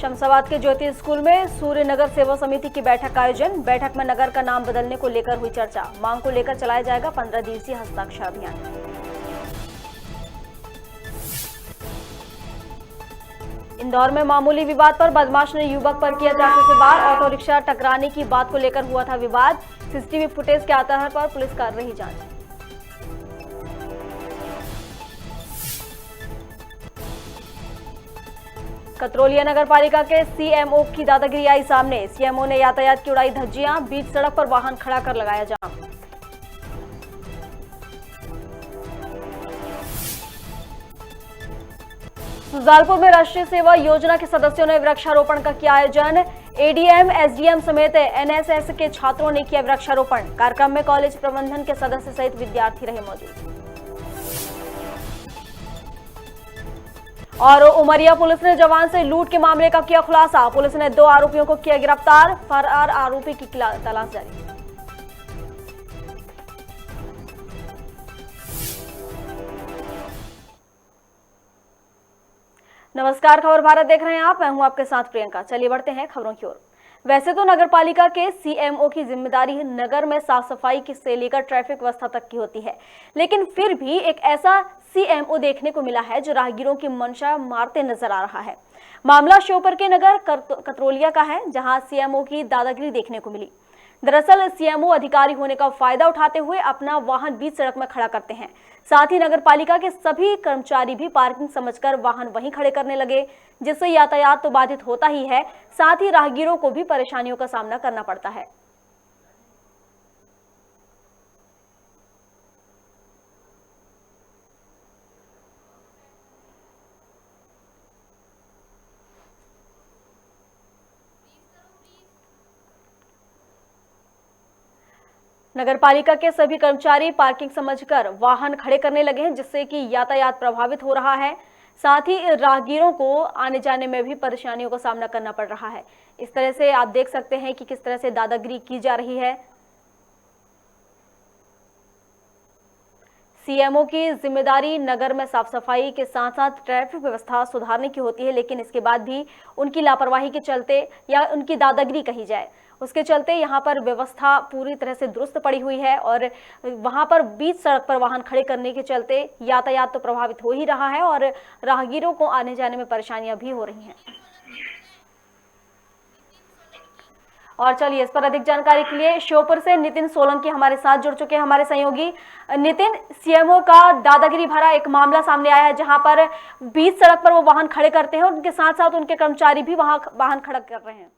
शमशाबाद के ज्योति स्कूल में सूर्य नगर सेवा समिति की बैठक का आयोजन। बैठक में नगर का नाम बदलने को लेकर हुई चर्चा। मांग को लेकर चलाया जाएगा 15 दिवसीय हस्ताक्षर अभियान। इंदौर में मामूली विवाद पर बदमाश ने युवक पर किया चाकू से वार। ऑटो रिक्शा टकराने की बात को लेकर हुआ था विवाद। सीसीटीवी फुटेज के आधार पर पुलिस कर रही जांच। कतरौलिया नगर पालिका के सीएमओ की दादागिरी आई सामने। सीएमओ ने यातायात की उड़ाई धज्जियां। बीच सड़क पर वाहन खड़ा कर लगाया जाम। सुजालपुर में राष्ट्रीय सेवा योजना के सदस्यों ने वृक्षारोपण का किया आयोजन। एडीएम, एसडीएम समेत एनएसएस के छात्रों ने किया वृक्षारोपण। कार्यक्रम में कॉलेज प्रबंधन के सदस्य सहित विद्यार्थी रहे मौजूद। और उमरिया पुलिस ने जवान से लूट के मामले का किया खुलासा। पुलिस ने 2 आरोपियों को किया गिरफ्तार। फरार आरोपी की तलाश जारी। नमस्कार, खबर भारत देख रहे हैं आप। मैं हूं आपके साथ प्रियंका। चलिए बढ़ते हैं खबरों की ओर। वैसे तो नगरपालिका के सीएमओ की जिम्मेदारी नगर में साफ सफाई से लेकर ट्रैफिक व्यवस्था तक की होती है, लेकिन फिर भी एक ऐसा सीएमओ देखने को मिला है जो राहगीरों की मंशा मारते नजर आ रहा है। मामला श्योपुर के नगर कतरौलिया का है, जहां सीएमओ की दादागिरी देखने को मिली। दरअसल सीएमओ अधिकारी होने का फायदा उठाते हुए अपना वाहन बीच सड़क में खड़ा करते हैं। साथ ही नगरपालिका के सभी कर्मचारी भी पार्किंग समझकर वाहन वहीं खड़े करने लगे, जिससे यातायात तो बाधित होता ही है, साथ ही राहगीरों को भी परेशानियों का सामना करना पड़ता है। नगरपालिका के सभी कर्मचारी पार्किंग समझकर वाहन खड़े करने लगे हैं, जिससे कि यातायात प्रभावित हो रहा है। साथ ही राहगीरों को आने जाने में भी परेशानियों का सामना करना पड़ रहा है। इस तरह से आप देख सकते हैं कि किस तरह से दादागिरी की जा रही है। सीएमओ की जिम्मेदारी नगर में साफ सफाई के साथ साथ ट्रैफिक व्यवस्था सुधारने की होती है, लेकिन इसके बाद भी उनकी लापरवाही के चलते या उनकी दादागिरी कही जाए, उसके चलते यहाँ पर व्यवस्था पूरी तरह से दुरुस्त पड़ी हुई है और वहाँ पर बीच सड़क पर वाहन खड़े करने के चलते यातायात तो प्रभावित हो ही रहा है और राहगीरों को आने जाने में परेशानियां भी हो रही हैं। और चलिए, इस पर अधिक जानकारी के लिए श्योपुर से नितिन सोलंकी हमारे साथ जुड़ चुके हैं, हमारे सहयोगी। नितिन, सीएमओ का दादागिरी भरा एक मामला सामने आया है, जहां पर बीच सड़क पर वो वाहन खड़े करते हैं और उनके साथ साथ उनके कर्मचारी भी वहां वाहन खड़ा कर रहे हैं।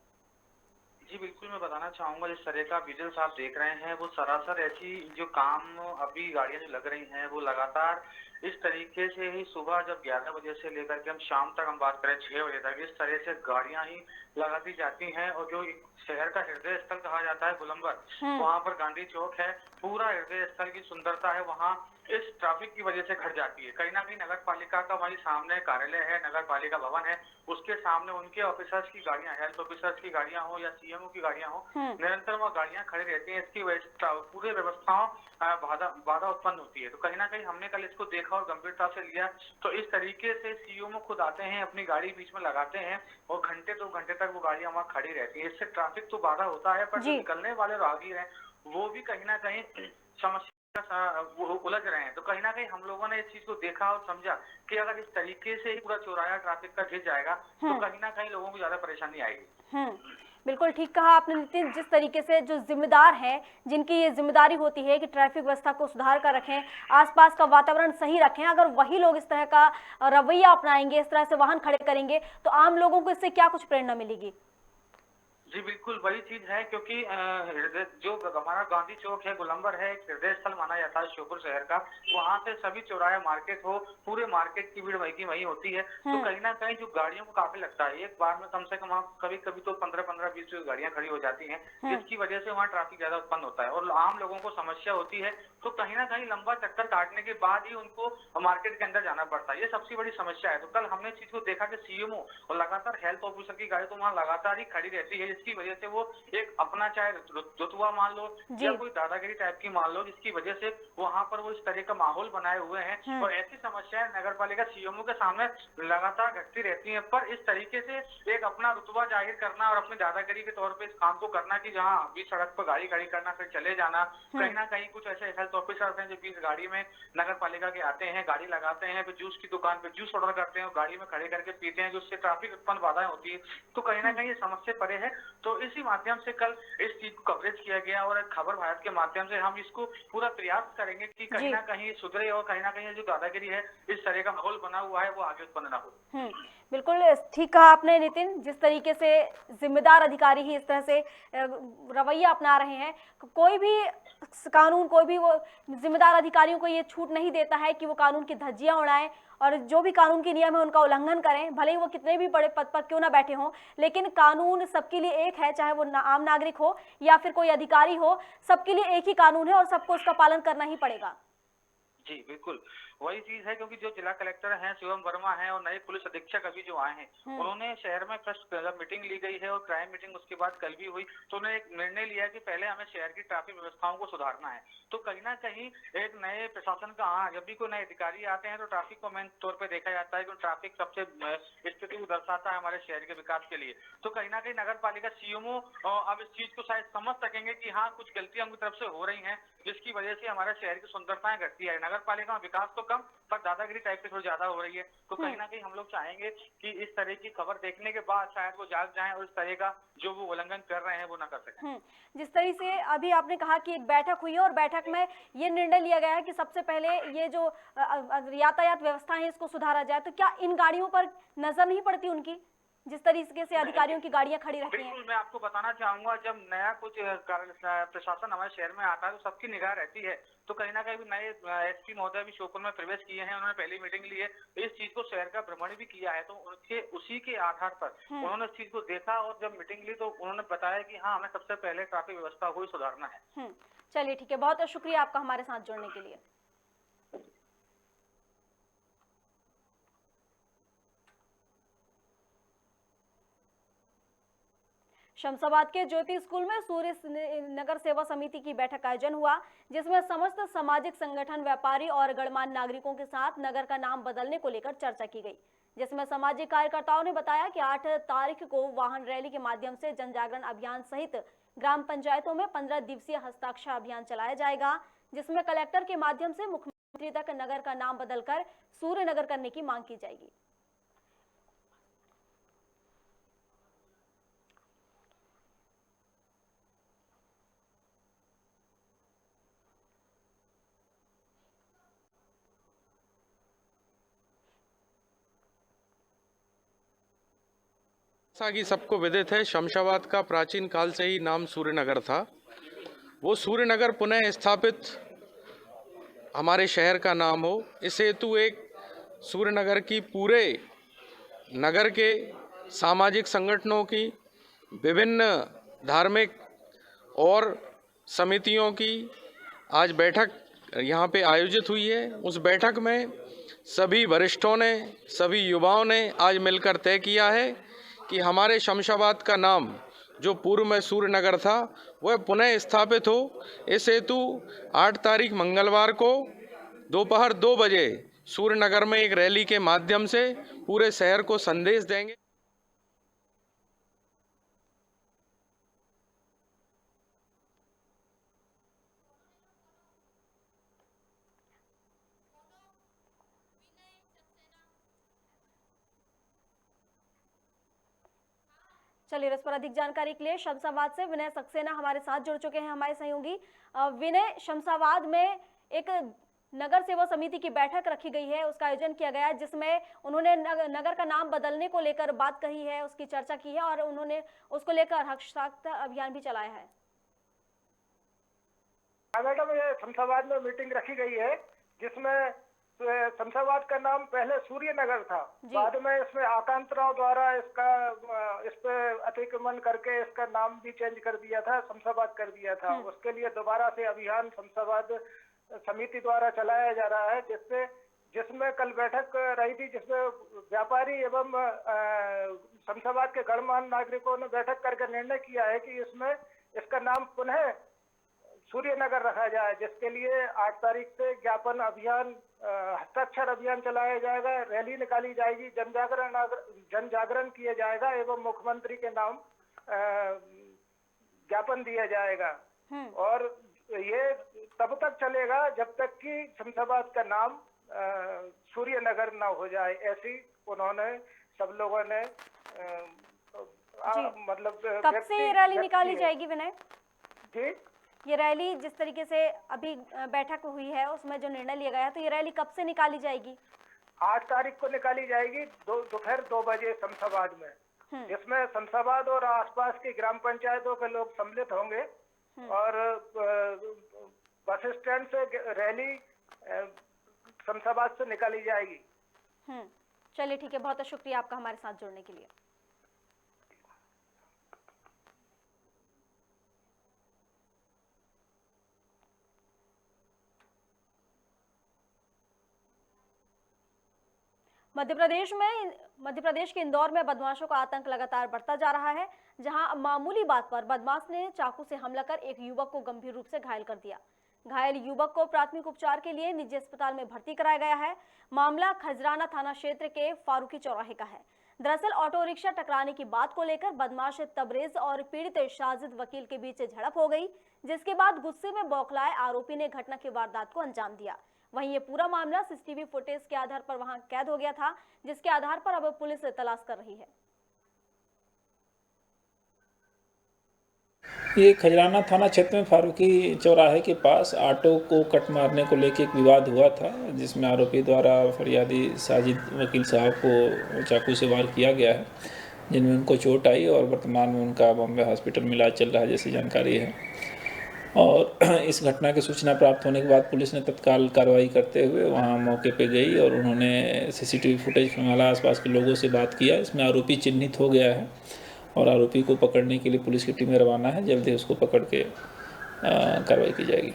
जी बिल्कुल, मैं बताना चाहूंगा जिस तरह का विजुअल्स आप देख रहे हैं वो सरासर ऐसी जो काम अभी गाड़ियां जो लग रही हैं वो लगातार इस तरीके से ही सुबह जब 11 बजे से लेकर के हम शाम तक हम बात करें 6 बजे तक इस तरह से गाड़ियां ही लगाती जाती हैं। और जो शहर का हृदय स्थल कहा जाता है गोलंबर, वहाँ पर गांधी चौक है, पूरा हृदय स्थल की सुंदरता है वहाँ इस ट्रैफिक की वजह से घट जाती है। कहीं ना कहीं नगर पालिका का वही सामने कार्यालय है, नगर पालिका भवन है, उसके सामने उनके ऑफिसर्स की गाड़ियां, हेल्थ ऑफिसर्स की गाड़ियां हो या सीएमओ की गाड़ियां हो, निरंतर वह गाड़ियां खड़ी रहती हैं। इसकी वजह से पूरे व्यवस्थाओं बाधा उत्पन्न होती है। तो कहीं ना कहीं हमने कल इसको देखा और गंभीरता से लिया। तो इस तरीके से सीएमओ खुद आते हैं, अपनी गाड़ी बीच में लगाते हैं और घंटे 2 घंटे तक वो गाड़ियां वहाँ खड़ी रहती है। इससे ट्रैफिक तो बाधा होता है, पर जो निकलने वाले राहगीर हैं वो भी कहीं ना कहीं समस्या उलझ रहे हैं। तो कहीं ना कहीं हम लोगों ने इस चीज को देखा और समझा कि अगर इस तरीके से ही पूरा चौराहा ट्रैफिक का घिर जाएगा तो कहीं ना कहीं लोगों को ज्यादा परेशानी आएगी। बिल्कुल ठीक कहा आपने नितिन। जिस तरीके से जो जिम्मेदार हैं, जिनकी ये जिम्मेदारी होती है कि ट्रैफिक व्यवस्था को सुधार कर रखें, आसपास का वातावरण सही रखें, अगर वही लोग इस तरह का रवैया अपनाएंगे, इस तरह से वाहन खड़े करेंगे, तो आम लोगों को इससे क्या कुछ प्रेरणा मिलेगी? जी बिल्कुल वही चीज है, क्योंकि जो हमारा गांधी चौक है, गोलंबर है, एक हृदय स्थल माना जाता है श्योपुर शहर का। वहाँ से सभी चौराहे मार्केट हो, पूरे मार्केट की भीड़ वही की वही होती है। तो कहीं ना कहीं जो गाड़ियों को काफी लगता है, एक बार में कम से कम वहाँ कभी कभी तो 15-20 गाड़ियां खड़ी हो जाती हैं, जिसकी वजह से वहाँ ट्रैफिक ज्यादा उत्पन्न होता है और आम लोगों को समस्या होती है। तो कहीं ना कहीं लंबा चक्कर काटने के बाद ही उनको मार्केट के अंदर जाना पड़ता है। ये सबसे बड़ी समस्या है। तो कल हमने इस चीज को देखा कि सीएमओ और लगातार हेल्थ ऑफिसर की गाड़ी तो वहाँ लगातार ही खड़ी रहती है, जिसकी वजह से वो एक अपना चाहे रुतबा मान लो या कोई दादागिरी टाइप की मान लो, जिसकी वजह से वहां पर वो इस तरह का माहौल बनाए हुए हैं और ऐसी समस्याएं नगर पालिका सीएमओ के सामने लगातार घटती रहती हैं। पर इस तरीके से एक अपना रुतबा जाहिर करना और अपनी दादागिरी के तौर पे इस काम को करना कि जहां बीच सड़क पर गाड़ी खड़ी करना फिर चले जाना, कहीं ना कहीं कुछ ऐसे हेल्थ ऑफिसर्स हैं जो बीच गाड़ी में नगर पालिका के आते हैं, गाड़ी लगाते हैं, फिर जूस की दुकान पे जूस ऑर्डर करते हैं और गाड़ी में खड़े करके पीते हैं, जिससे ट्रैफिक उत्पन्न बाधाएं होती है। तो कहीं ना कहीं ये समस्या परे है। तो इसी माध्यम से कल इस चीज को कवरेज किया गया और खबर भारत के माध्यम से हम इसको पूरा प्रयास करेंगे कि कहीं ना कहीं सुधरे और कहीं ना कहीं जो दादागिरी है इस तरह का माहौल बना हुआ है वो आगे उत्पन्न ना हो। बिल्कुल ठीक कहा आपने नितिन। जिस तरीके से जिम्मेदार अधिकारी ही इस तरह से रवैया अपना रहे हैं, कोई भी कानून, कोई भी वो जिम्मेदार अधिकारियों को ये छूट नहीं देता है कि वो कानून की धज्जियां उड़ाएं और जो भी कानून के नियम है उनका उल्लंघन करें, भले ही वो कितने भी बड़े पद पर क्यों ना बैठे हों। लेकिन कानून सबके लिए एक है, चाहे वो आम नागरिक हो या फिर कोई अधिकारी हो, सबके लिए एक ही कानून है और सबको उसका पालन करना ही पड़ेगा। जी बिल्कुल, वही चीज है क्योंकि जो जिला कलेक्टर हैं शिवम वर्मा हैं और नए पुलिस अधीक्षक अभी जो आए हैं, उन्होंने शहर में फर्स्ट जब मीटिंग ली गई है और क्राइम मीटिंग उसके बाद कल भी हुई, तो उन्होंने एक निर्णय लिया कि पहले हमें शहर की ट्रैफिक व्यवस्थाओं को सुधारना है। तो कहीं ना कहीं एक नए प्रशासन का जब भी कोई नए अधिकारी आते हैं तो ट्रैफिक को मेन तौर पर देखा जाता है कि ट्रैफिक सबसे स्थिति को दर्शाता है हमारे शहर के विकास के लिए। तो कहीं ना कहीं नगर पालिका सीएमओ अब इस चीज को शायद समझ सकेंगे कि हाँ कुछ गलतियां उनकी तरफ से हो रही हैं, जिसकी वजह से हमारे शहर की सुंदरताएं घटती है। नगर पालिका में विकास तो कम पर दादागिरी टाइप की थोड़ी ज्यादा हो रही है। तो कहीं ना कहीं हम लोग चाहेंगे कि इस तरह की खबर देखने के बाद शायद वो जाग जाएं और इस तरह का जो वो उल्लंघन कर रहे हैं वो ना कर सकें। जिस तरह से अभी आपने कहा कि एक बैठक हुई है और बैठक में ये निर्णय लिया गया है कि सबसे पहले ये जो यातायात व्यवस्था है इसको सुधारा जाए, तो क्या इन गाड़ियों पर नजर नहीं पड़ती उनकी, जिस तरीके से अधिकारियों की गाड़ियां खड़ी रहती हैं? बिल्कुल, मैं आपको बताना चाहूंगा जब नया कुछ प्रशासन हमारे शहर में आता है तो सबकी निगाह रहती है। तो कहीं ना कहीं नए एसपी महोदय भी श्योपुर में प्रवेश किए हैं, उन्होंने पहली मीटिंग ली है, इस चीज को शहर का भ्रमण भी किया है। तो उनके उसी के आधार पर उन्होंने इस चीज को देखा और जब मीटिंग ली तो उन्होंने बताया कि हाँ हमें सबसे पहले ट्रैफिक व्यवस्था को ही सुधारना है। चलिए ठीक है, बहुत शुक्रिया आपका हमारे साथ जुड़ने के लिए। शमशाबाद के ज्योति स्कूल में सूर्य नगर सेवा समिति की बैठक का आयोजन हुआ, जिसमें समस्त सामाजिक संगठन, व्यापारी और गणमान्य नागरिकों के साथ नगर का नाम बदलने को लेकर चर्चा की गई। जिसमें सामाजिक कार्यकर्ताओं ने बताया कि 8 तारीख को वाहन रैली के माध्यम से जन जागरण अभियान सहित ग्राम पंचायतों में 15 दिवसीय हस्ताक्षर अभियान चलाया जाएगा, जिसमें कलेक्टर के माध्यम से मुख्यमंत्री तक नगर का नाम बदलकर सूर्य नगर करने की मांग की जाएगी। जैसा कि सबको विदित है, शमशाबाद का प्राचीन काल से ही नाम सूर्यनगर था। वो सूर्यनगर पुनः स्थापित हमारे शहर का नाम हो, इस हेतु एक सूर्यनगर की पूरे नगर के सामाजिक संगठनों की, विभिन्न धार्मिक और समितियों की आज बैठक यहाँ पे आयोजित हुई है। उस बैठक में सभी वरिष्ठों ने, सभी युवाओं ने आज मिलकर तय किया है कि हमारे शमशाबाद का नाम जो पूर्व में सूर्यनगर था वह पुनः स्थापित हो। इस हेतु 8 तारीख मंगलवार को दोपहर 2 बजे सूर्यनगर में एक रैली के माध्यम से पूरे शहर को संदेश देंगे। चलिए, इस पर अधिक जानकारी के लिए शमशाबाद से विनय सक्सेना हमारे साथ जुड़ चुके हैं, हमारे सहयोगी। विनय, शमशाबाद में एक नगर सेवा समिति की बैठक रखी गई है, उसका आयोजन किया गया है, जिसमें उन्होंने नगर का नाम बदलने को लेकर बात कही है, उसकी चर्चा की है और उन्होंने उसको लेकर हस्ताक्षर अभियान भी चलाया है। मैडम, ये शमशाबाद में मीटिंग रखी गई है जिसमें शमशाबाद का नाम पहले सूर्यनगर था, बाद में इसमें आकांत राव द्वारा इस पे अतिक्रमण करके इसका नाम भी चेंज कर दिया था, शमशाबाद कर दिया था। उसके लिए दोबारा से अभियान शमशाबाद समिति द्वारा चलाया जा रहा है, जिसमें कल बैठक रही थी, जिसमें व्यापारी एवं शमशाबाद के गणमान्य नागरिकों ने बैठक करके निर्णय किया है कि इसमें इसका नाम पुनः सूर्यनगर रखा जाए, जिसके लिए 8 तारीख से ज्ञापन अभियान, हस्ताक्षर अभियान चलाया जाएगा, रैली निकाली जाएगी, जन जागरण किया जाएगा एवं मुख्यमंत्री के नाम ज्ञापन दिया जाएगा। और ये तब तक चलेगा जब तक कि शमशाबाद का नाम सूर्यनगर ना हो जाए। ऐसी उन्होंने सब लोगों ने मतलब कब से ये रैली निकाली जाएगी विनय जी? ये रैली जिस तरीके से अभी बैठक हुई है उसमें जो निर्णय लिया गया है, तो ये रैली कब से निकाली जाएगी? 8 तारीख को निकाली जाएगी दोपहर 2 बजे शमशाबाद में, जिसमें शमशाबाद और आसपास की ग्राम पंचायतों के लोग सम्मिलित होंगे और बस स्टैंड से रैली शमशाबाद से निकाली जाएगी। चलिए ठीक है, बहुत बहुत शुक्रिया आपका हमारे साथ जुड़ने के लिए। मध्य प्रदेश के इंदौर में बदमाशों का आतंक लगातार बढ़ता जा रहा है, जहां मामूली बात पर बदमाश ने चाकू से हमला कर एक युवक को गंभीर रूप से घायल कर दिया। घायल युवक को प्राथमिक उपचार के लिए निजी अस्पताल में भर्ती कराया गया है। मामला खजराना थाना क्षेत्र के फारूकी चौराहे का है। दरअसल ऑटो रिक्शा टकराने की बात को लेकर बदमाश तबरेज और पीड़ित शाजिद वकील के बीच झड़प हो गई, जिसके बाद गुस्से में बौखलाए आरोपी ने घटना की वारदात को अंजाम दिया। वहीं ये पूरा मामला सीसीटीवी फुटेज के आधार पर वहां कैद हो गया था, जिसके आधार पर अब पुलिस तलाश कर रही है। ये खजराना थाना क्षेत्र में फारूकी चौराहे के पास ऑटो को कट मारने को लेकर एक विवाद हुआ था, जिसमें आरोपी द्वारा फरियादी साजिद वकील साहब को चाकू से वार किया गया है, जिनमें उनको चोट आई और वर्तमान में उनका बॉम्बे हॉस्पिटल में इलाज चल रहा है, जैसी जानकारी है। और इस घटना की सूचना प्राप्त होने के बाद पुलिस ने तत्काल कार्रवाई करते हुए वहां मौके पर गई और उन्होंने सीसीटीवी फुटेज खंगाला, आसपास के लोगों से बात किया। इसमें आरोपी चिन्हित हो गया है और आरोपी को पकड़ने के लिए पुलिस की टीमें रवाना है। जल्दी उसको पकड़ के कार्रवाई की जाएगी।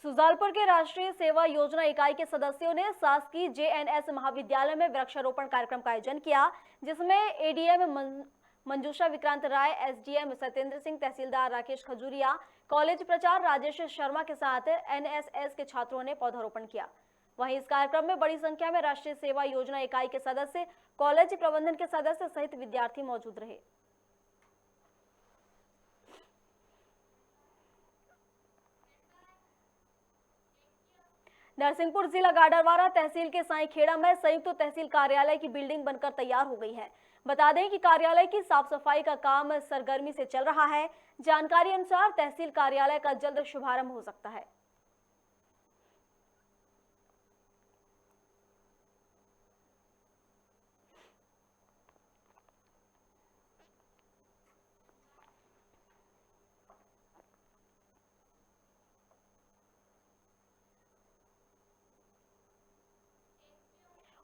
सुजालपुर के राष्ट्रीय सेवा योजना इकाई के सदस्यों ने शासकीय जेएनएस महाविद्यालय में वृक्षारोपण कार्यक्रम का आयोजन किया, जिसमें एडीएम मंजूषा विक्रांत राय, एसडीएम सत्येंद्र सिंह, तहसीलदार राकेश खजूरिया, कॉलेज प्रचार राजेश शर्मा के साथ एनएसएस के छात्रों ने पौधारोपण किया। वहीं इस कार्यक्रम में बड़ी संख्या में राष्ट्रीय सेवा योजना इकाई के सदस्य, कॉलेज प्रबंधन के सदस्य सहित विद्यार्थी मौजूद रहे। नरसिंहपुर जिला गाडरवारा तहसील के साईखेड़ा में संयुक्त तहसील कार्यालय की बिल्डिंग बनकर तैयार हो गई है। बता दें कि कार्यालय की साफ सफाई का काम सरगर्मी से चल रहा है। जानकारी अनुसार तहसील कार्यालय का जल्द शुभारंभ हो सकता है।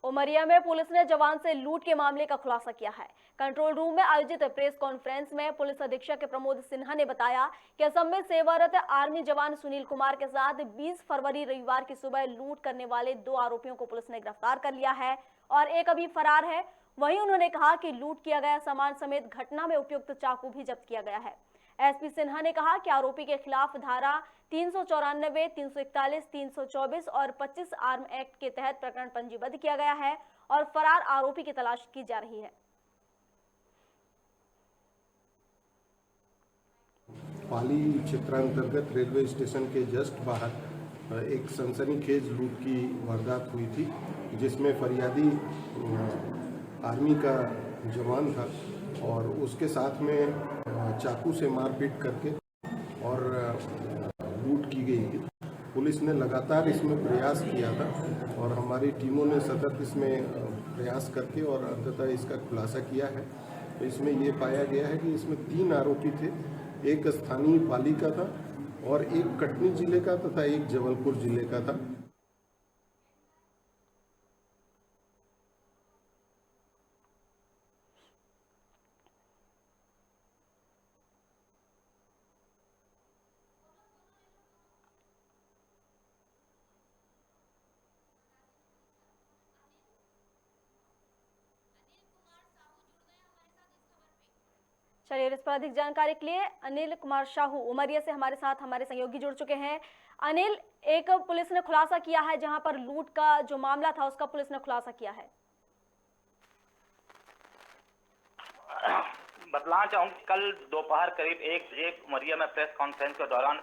उमरिया में पुलिस ने जवान से लूट के मामले का खुलासा किया है। कंट्रोल रूम में आयोजित प्रेस कॉन्फ्रेंस में पुलिस अधीक्षक प्रमोद सिन्हा ने बताया कि असम में सेवारत आर्मी जवान सुनील कुमार के साथ 20 फरवरी रविवार की सुबह लूट करने वाले 2 आरोपियों को पुलिस ने गिरफ्तार कर लिया है और एक अभी फरार है। वहीं उन्होंने कहा कि लूट किया गया सामान समेत घटना में उपयुक्त चाकू भी जब्त किया गया है। एसपी सिन्हा ने कहा कि आरोपी के खिलाफ धारा 394, 341, 324 और 25 आर्म एक्ट के तहत प्रकरण पंजीबद्ध किया गया है और फरार आरोपी की तलाश की जा रही है। पाली क्षेत्रांतर्गत रेलवे स्टेशन के जस्ट बाहर एक सनसनीखेज लूट की वारदात हुई थी, जिसमें फरियादी आर्मी का जवान था और उसके साथ में चाकू से मारपीट करके और लूट की गई थी। पुलिस ने लगातार इसमें प्रयास किया था और हमारी टीमों ने सतत इसमें प्रयास करके और अंततः इसका खुलासा किया है। तो इसमें ये पाया गया है कि इसमें 3 आरोपी थे, एक स्थानीय पाली का था और एक कटनी जिले का तथा एक जबलपुर जिले का था। चलिए, इस पर अधिक जानकारी के लिए अनिल कुमार साहू उमरिया से हमारे साथ हमारे सहयोगी जुड़ चुके हैं। अनिल, एक पुलिस ने खुलासा किया है जहां पर लूट का जो मामला था उसका पुलिस ने खुलासा किया है। बतलाना चाहूंगी, कल दोपहर करीब 1 बजे उमरिया में प्रेस कॉन्फ्रेंस के दौरान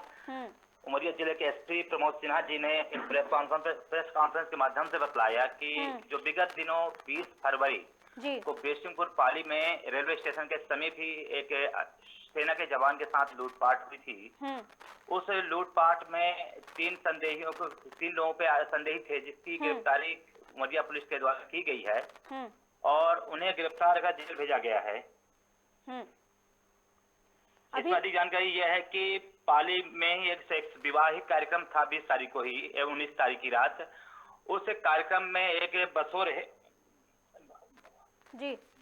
उमरिया जिले के एसपी प्रमोद सिन्हा जी ने एक प्रेस कॉन्फ्रेंस के माध्यम से बतलाया कि जो विगत दिनों 20 फरवरी को बेसिंगपुर पाली में रेलवे स्टेशन के समीप ही एक सेना के जवान के साथ लूटपाट हुई थी। उस लूटपाट में 3 लोगों पे संदेही थे, जिसकी गिरफ्तारी उमरिया पुलिस के द्वारा की गई है और उन्हें गिरफ्तार कर जेल भेजा गया है। इसमें अधिक जानकारी यह है कि पाली में ही एक विवाहिक कार्यक्रम था 20 तारीख को ही 19 तारीख की रात। उस कार्यक्रम में एक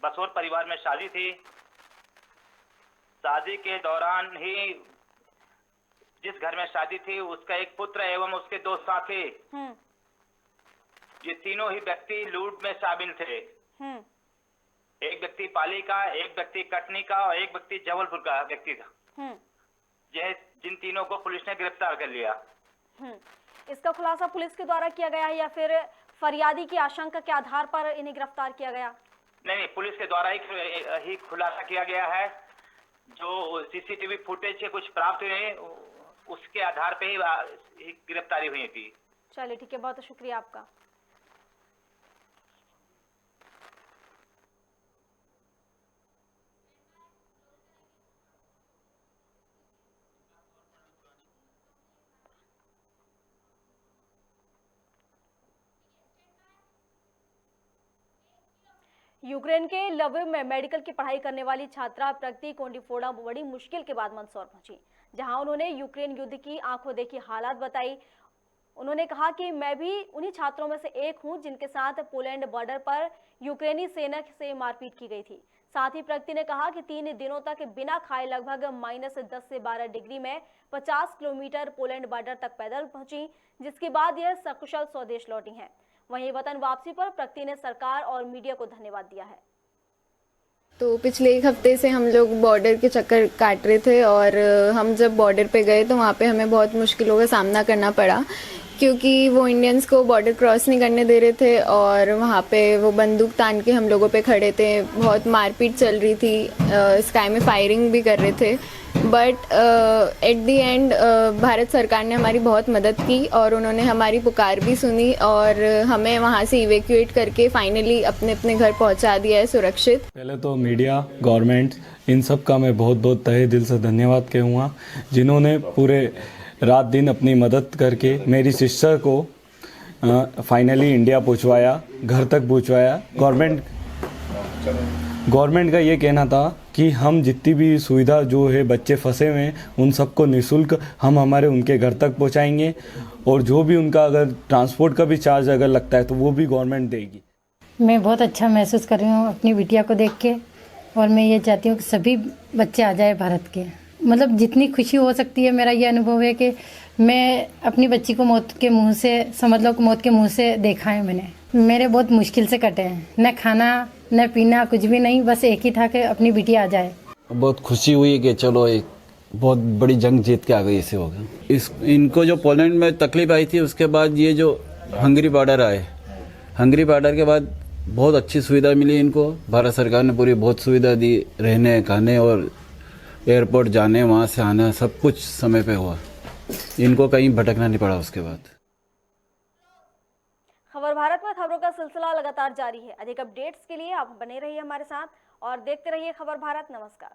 बसोर परिवार में शादी थी। शादी के दौरान ही जिस घर में शादी थी उसका एक पुत्र एवं उसके 2 साथी, ये तीनों ही व्यक्ति लूट में शामिल थे। एक व्यक्ति पाली का, एक व्यक्ति कटनी का और एक व्यक्ति जबलपुर का व्यक्ति था। यह जिन तीनों को पुलिस ने गिरफ्तार कर लिया। इसका खुलासा पुलिस के द्वारा किया गया है या फिर फरियादी की आशंका के आधार पर इन्हें गिरफ्तार किया गया? नहीं, पुलिस के द्वारा ही खुलासा किया गया है। जो सीसीटीवी फुटेज से कुछ प्राप्त हुए उसके आधार पे ही गिरफ्तारी हुई थी। चलिए, ठीक है, बहुत शुक्रिया आपका। यूक्रेन के लविव में मेडिकल की पढ़ाई करने वाली छात्रा प्रगति कोंडिफोड़ा बड़ी मुश्किल के बाद मंदसौर पहुंची, जहां उन्होंने यूक्रेन युद्ध की आंखों देखी हालात बताई। उन्होंने कहा कि मैं भी उन्हीं छात्रों में से एक हूं जिनके साथ पोलैंड बॉर्डर पर यूक्रेनी सेना से मारपीट की गई थी। साथ ही प्रगति ने कहा कि 3 दिनों तक बिना खाए लगभग -10 से 12 डिग्री में 50 किलोमीटर पोलैंड बॉर्डर तक पैदल पहुंची, जिसके बाद यह सकुशल स्वदेश लौटी हैं। वहीं वतन वापसी पर प्रगति ने सरकार और मीडिया को धन्यवाद दिया है। तो पिछले 1 हफ्ते से हम लोग बॉर्डर के चक्कर काट रहे थे और हम जब बॉर्डर पे गए तो वहाँ पे हमें बहुत मुश्किलों का सामना करना पड़ा, क्योंकि वो इंडियंस को बॉर्डर क्रॉस नहीं करने दे रहे थे और वहाँ पे वो बंदूक तान के हम लोगों पे खड़े थे। बहुत मारपीट चल रही थी, स्काई में फायरिंग भी कर रहे थे। But at the and Bharat सरकार ने हमारी बहुत मदद की और उन्होंने हमारी पुकार भी सुनी और हमें वहाँ से इवैक्यूएट करके फाइनली अपने अपने घर पहुँचा दिया है सुरक्षित। पहले तो मीडिया, गवर्नमेंट, इन सब का मैं बहुत बहुत तहे दिल से धन्यवाद कहूँगा, जिन्होंने पूरे रात दिन अपनी मदद करके मेरी सिस्टर को फाइनली इंडिया पहुँचवाया, घर तक पहुँचवाया। गवर्नमेंट का ये कहना था कि हम जितनी भी सुविधा जो है बच्चे फंसे हुए हैं उन सबको निःशुल्क हम उनके घर तक पहुंचाएंगे और जो भी उनका अगर ट्रांसपोर्ट का भी चार्ज अगर लगता है तो वो भी गवर्नमेंट देगी। मैं बहुत अच्छा महसूस कर रही हूँ अपनी बिटिया को देख के और मैं ये चाहती हूँ कि सभी बच्चे आ जाए भारत के। मतलब जितनी खुशी हो सकती है, मेरा ये अनुभव है कि मैं अपनी बच्ची को मौत के मुँह से, समझ लो मौत के मुँह से देखा है मैंने। मेरे बहुत मुश्किल से कटे हैं, न खाना न पीना, कुछ भी नहीं, बस एक ही था कि अपनी बिटिया आ जाए। बहुत खुशी हुई कि चलो एक बहुत बड़ी जंग जीत के आ गई, इसे हो गया। इनको जो पोलैंड में तकलीफ आई थी उसके बाद ये जो हंगरी बॉर्डर आए, हंगरी बॉर्डर के बाद बहुत अच्छी सुविधा मिली इनको। भारत सरकार ने पूरी बहुत सुविधा दी, रहने खाने और एयरपोर्ट जाने वहाँ से आना सब कुछ समय पे हुआ, इनको कहीं भटकना नहीं पड़ा उसके बाद। खबर भारत में खबरों का सिलसिला लगातार जारी है। अधिक अपडेट्स के लिए आप बने रहिए हमारे साथ और देखते रहिए खबर भारत। नमस्कार।